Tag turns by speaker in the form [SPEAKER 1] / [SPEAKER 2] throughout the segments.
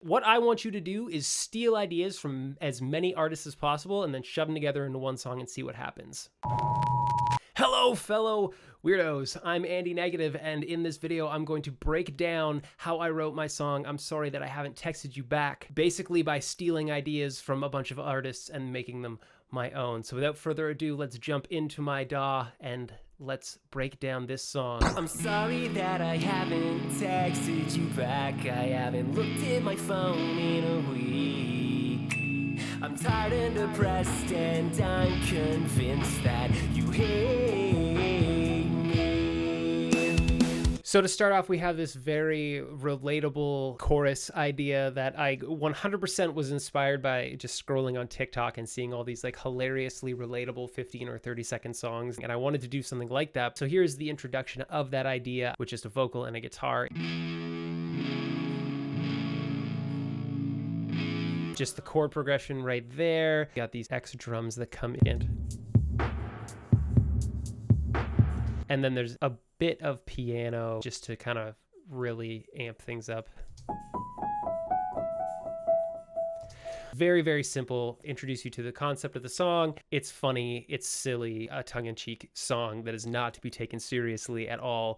[SPEAKER 1] What I want you to do is steal ideas from as many artists as possible and then shove them together into one song and see what happens. Hello, fellow weirdos. I'm Andy Negative, and in this video, I'm going to break down how I wrote my song, I'm Sorry That I Haven't Texted You Back, basically by stealing ideas from a bunch of artists and making them my own. So without further ado, let's jump into my DAW and let's break down this song. I'm sorry that I haven't texted you back. I haven't looked at my phone in a week. I'm tired and depressed and I'm convinced that you hate me. So to start off, we have this very relatable chorus idea that I 100% was inspired by just scrolling on TikTok and seeing all these like hilariously relatable 15 or 30-second songs. And I wanted to do something like that. So here's the introduction of that idea, which is a vocal and a guitar. Just the chord progression right there. Got these X drums that come in. And then there's a bit of piano just to kind of really amp things up. Very, very simple. Introduce you to the concept of the song. It's funny, it's silly, a tongue-in-cheek song that is not to be taken seriously at all.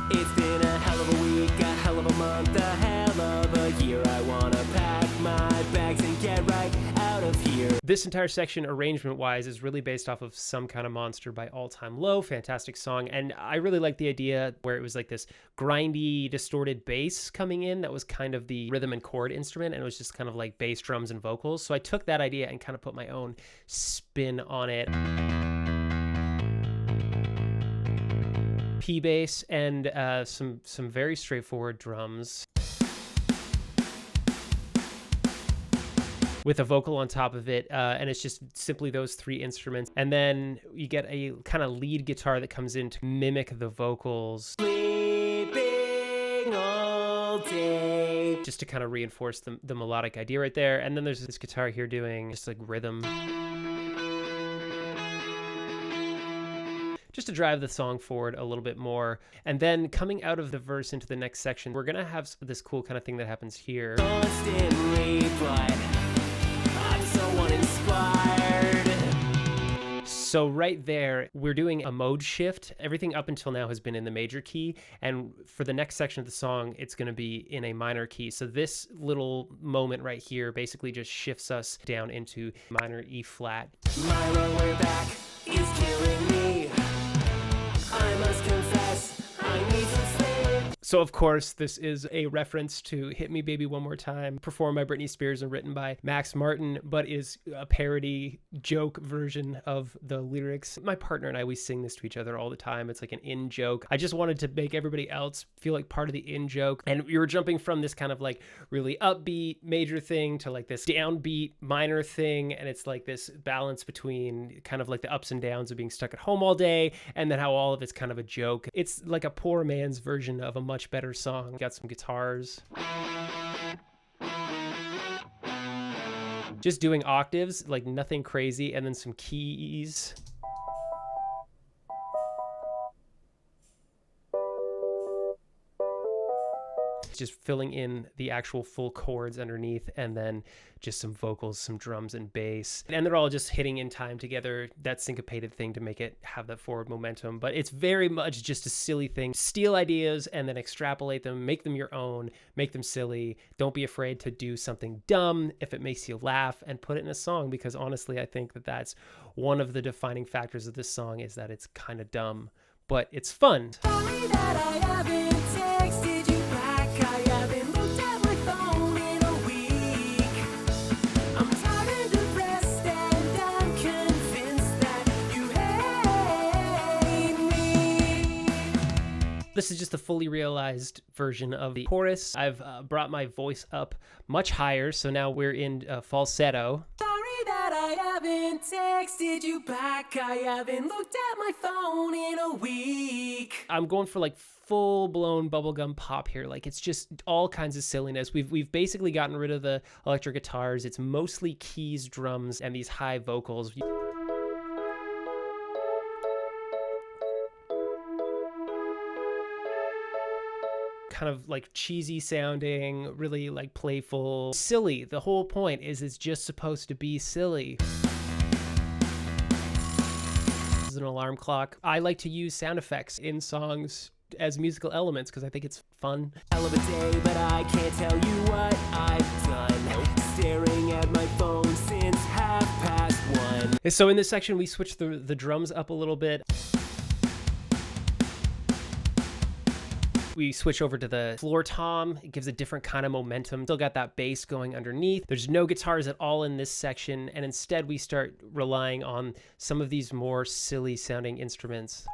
[SPEAKER 1] It's been a hell of a week, a hell of a month, a hell of a year. I wanna pack my bags and get right out of here. This entire section, arrangement-wise, is really based off of Some Kind of Monster by All Time Low. Fantastic song. And I really like the idea where it was like this grindy, distorted bass coming in that was kind of the rhythm and chord instrument, and it was just kind of like bass, drums, and vocals. So I took that idea and kind of put my own spin on it. P bass and some very straightforward drums with a vocal on top of it, and it's just simply those three instruments. And then you get a kind of lead guitar that comes in to mimic the vocals. Sleeping all day. Just to kind of reinforce the melodic idea right there. And then there's this guitar here doing just like rhythm. Just to drive the song forward a little bit more. And then coming out of the verse into the next section, we're gonna have this cool kind of thing that happens here. Constantly, but I'm so uninspired. So right there, we're doing a mode shift. Everything up until now has been in the major key. And for the next section of the song, it's gonna be in a minor key. So this little moment right here basically just shifts us down into minor E flat. My lower back is killing me. I must confess, I need some sleep. So of course, this is a reference to Hit Me Baby One More Time, performed by Britney Spears and written by Max Martin, but is a parody joke version of the lyrics. My partner and I, we sing this to each other all the time. It's like an in joke. I just wanted to make everybody else feel like part of the in joke. And we were jumping from this kind of like really upbeat major thing to like this downbeat minor thing. And it's like this balance between kind of like the ups and downs of being stuck at home all day and then how all of it's kind of a joke. It's like a poor man's version of a much better song. Got some guitars. Just doing octaves, like nothing crazy, and then some keys. Just filling in the actual full chords underneath, and then just some vocals, some drums and bass. And they're all just hitting in time together, that syncopated thing to make it have that forward momentum. But it's very much just a silly thing. Steal ideas and then extrapolate them, make them your own, make them silly. Don't be afraid to do something dumb if it makes you laugh, and put it in a song, because honestly, I think that that's one of the defining factors of this song, is that it's kind of dumb, but it's fun. Sorry that I haven't texted you back. I haven't looked at my phone in a week. I'm tired and depressed and I'm convinced that you hate me. This is just a fully realized version of the chorus. I've brought my voice up much higher, so now we're in falsetto. Sorry that I haven't texted you back. I haven't looked at my phone in a week. I'm going for like full-blown bubblegum pop here. Like, it's just all kinds of silliness. We've basically gotten rid of the electric guitars. It's mostly keys, drums, and these high vocals. kind of like cheesy sounding, really like playful, silly. The whole point is it's just supposed to be silly. This is an alarm clock. I like to use sound effects in songs as musical elements because I think it's fun.
[SPEAKER 2] Hell of a day, but I can't tell you what I've done. Staring at my phone since 1:30.
[SPEAKER 1] So in this section, we switch the drums up a little bit. We switch over to the floor tom. It gives a different kind of momentum. Still got that bass going underneath. There's no guitars at all in this section, and instead we start relying on some of these more silly sounding instruments.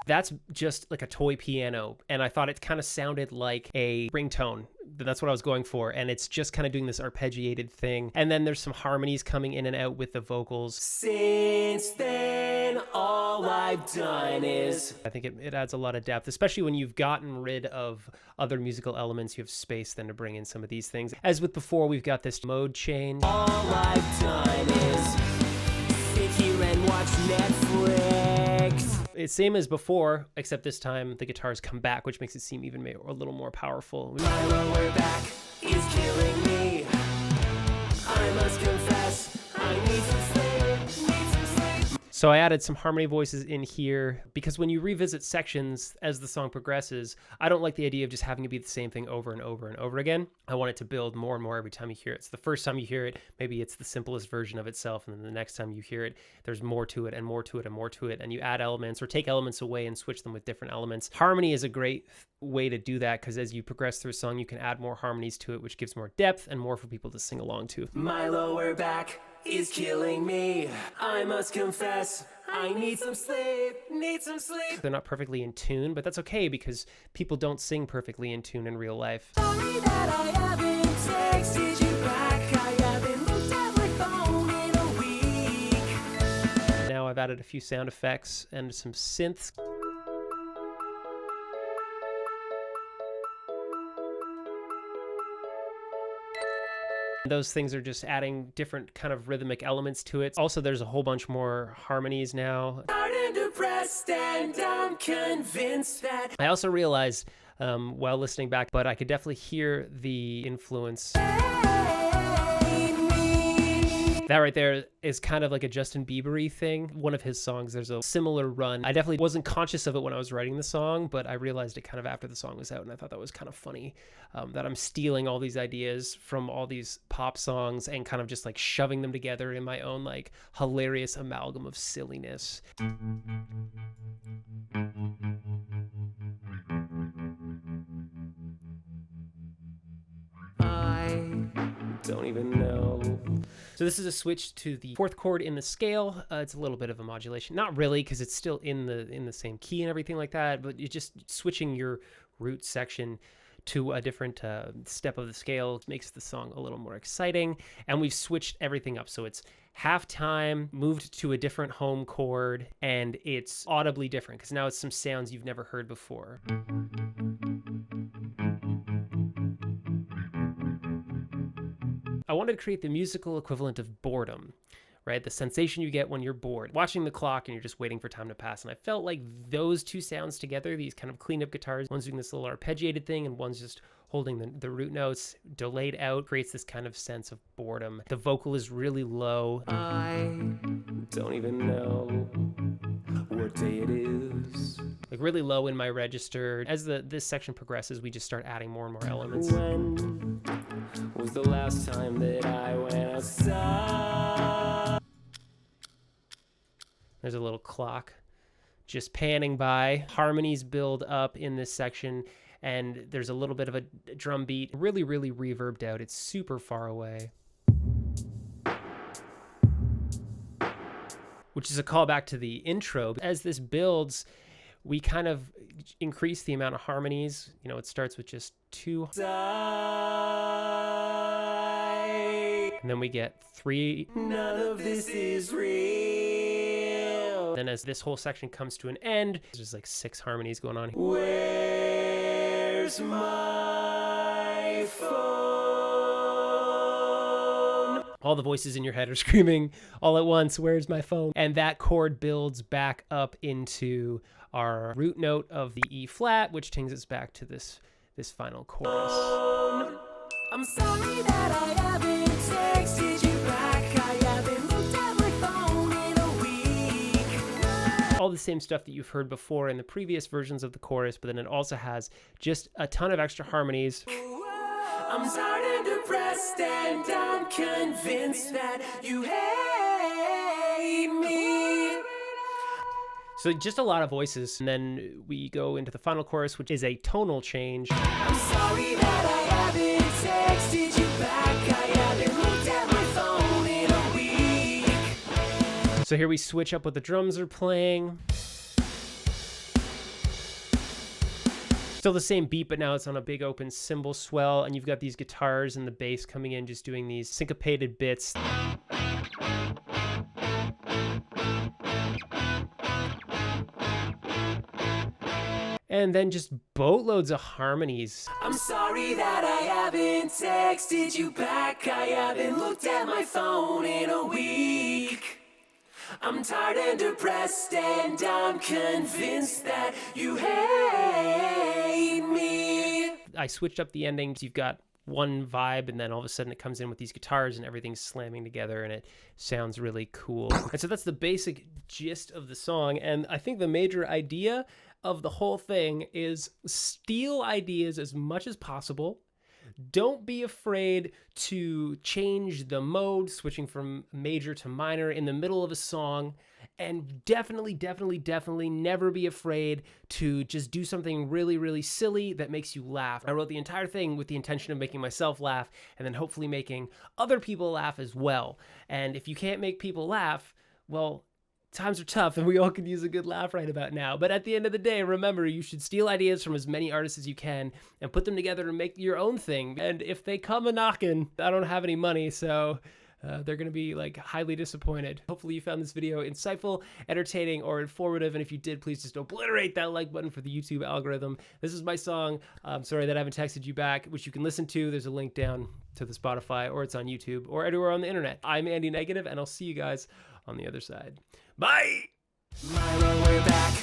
[SPEAKER 1] That's just like a toy piano, and I thought it kind of sounded like a ringtone. That's what I was going for, and it's just kind of doing this arpeggiated thing. And then there's some harmonies coming in and out with the vocals.
[SPEAKER 2] Since then, all I've done is...
[SPEAKER 1] I think it adds a lot of depth, especially when you've gotten rid of other musical elements. You have space then to bring in some of these things. As with before, we've got this mode change.
[SPEAKER 2] All I've done is sit here and watch Netflix.
[SPEAKER 1] It's same as before, except this time the guitars come back, which makes it seem even a little more powerful.
[SPEAKER 2] My lower back is killing me. I must confess, I need some sleep, need some sleep.
[SPEAKER 1] So I added some harmony voices in here because when you revisit sections as the song progresses, I don't like the idea of just having to be the same thing over and over and over again. I want it to build more and more every time you hear it. So the first time you hear it, maybe it's the simplest version of itself, and then the next time you hear it, there's more to it and more to it and more to it, and you add elements or take elements away and switch them with different elements. Harmony is a great way to do that because as you progress through a song, you can add more harmonies to it, which gives more depth and more for people to sing along to.
[SPEAKER 2] My lower back is killing me. I must confess, I need some sleep, need some sleep.
[SPEAKER 1] They're not perfectly in tune, but that's okay because people don't sing perfectly in tune in real life.
[SPEAKER 2] Sorry that I haven't texted you back. I haven't looked at my phone in a week.
[SPEAKER 1] Now I've added a few sound effects and some synths. Those things are just adding different kind of rhythmic elements to it. Also, there's a whole bunch more harmonies now.
[SPEAKER 2] Hard and depressed, and I'm convinced that
[SPEAKER 1] I also realized while listening back, but I could definitely hear the influence. That right there is kind of like a Justin Bieber-y thing. One of his songs, there's a similar run. I definitely wasn't conscious of it when I was writing the song, but I realized it kind of after the song was out, and I thought that was kind of funny, that I'm stealing all these ideas from all these pop songs and kind of just like shoving them together in my own like hilarious amalgam of silliness.
[SPEAKER 2] I don't even know.
[SPEAKER 1] So this is a switch to the fourth chord in the scale. It's a little bit of a modulation. Not really, because it's still in the same key and everything like that, but you're just switching your root section to a different step of the scale makes the song a little more exciting. And we've switched everything up. So it's halftime, moved to a different home chord, and it's audibly different because now it's some sounds you've never heard before. I wanted to create the musical equivalent of boredom, right? The sensation you get when you're bored, watching the clock and you're just waiting for time to pass. And I felt like those two sounds together, these kind of clean up guitars, one's doing this little arpeggiated thing and one's just holding the root notes delayed out, creates this kind of sense of boredom. The vocal is really low.
[SPEAKER 2] I don't even know what day it is.
[SPEAKER 1] Like really low in my register. As this section progresses, we just start adding more and more elements.
[SPEAKER 2] When was the last time that I went outside?
[SPEAKER 1] There's a little clock just panning by. Harmonies build up in this section, and there's a little bit of a drum beat. Really, really reverbed out. It's super far away. Which is a callback to the intro. As this builds, we kind of increase the amount of harmonies. You know, it starts with just 2. And then we get 3.
[SPEAKER 2] None of this is real.
[SPEAKER 1] Then as this whole section comes to an end, there's like 6 harmonies going on.
[SPEAKER 2] Where's my phone?
[SPEAKER 1] all the voices in your head are screaming all at once, where's my phone? And that chord builds back up into our root note of the E flat, which takes us back to this final chorus.
[SPEAKER 2] I'm sorry that I haven't texted you back. I haven't looked at my phone in a week.
[SPEAKER 1] All the same stuff that you've heard before in the previous versions of the chorus, but then it also has just a ton of extra harmonies.
[SPEAKER 2] I'm tired and depressed, and I'm convinced that you hate me.
[SPEAKER 1] So just a lot of voices. And then we go into the final chorus, which is a tonal change.
[SPEAKER 2] I'm sorry that I haven't texted you back. I haven't looked at my phone in a week.
[SPEAKER 1] So here we switch up what the drums are playing. Still the same beat, but now it's on a big open cymbal swell, and you've got these guitars and the bass coming in, just doing these syncopated bits. And then just boatloads of harmonies.
[SPEAKER 2] I'm sorry that I haven't texted you back. I haven't looked at my phone in a week. I'm tired and depressed, and I'm convinced that you hate me.
[SPEAKER 1] I switched up the endings. You've got one vibe, and then all of a sudden it comes in with these guitars and everything's slamming together, and it sounds really cool. And so that's the basic gist of the song. And I think the major idea of the whole thing is steal ideas as much as possible. Don't be afraid to change the mode, switching from major to minor in the middle of a song. And definitely never be afraid to just do something really, really silly that makes you laugh. I wrote the entire thing with the intention of making myself laugh and then hopefully making other people laugh as well. And if you can't make people laugh, well, times are tough and we all could use a good laugh right about now. But at the end of the day, remember, you should steal ideas from as many artists as you can and put them together and make your own thing. And if they come a knocking, I don't have any money, so they're going to be like highly disappointed. Hopefully you found this video insightful, entertaining, or informative. And if you did, please just obliterate that like button for the YouTube algorithm. This is my song, I'm sorry that I haven't texted you back, which you can listen to. There's a link down to the Spotify, or it's on YouTube, or anywhere on the internet. I'm Andy Negative, and I'll see you guys on the other side. Bye!
[SPEAKER 2] Myra, we're back.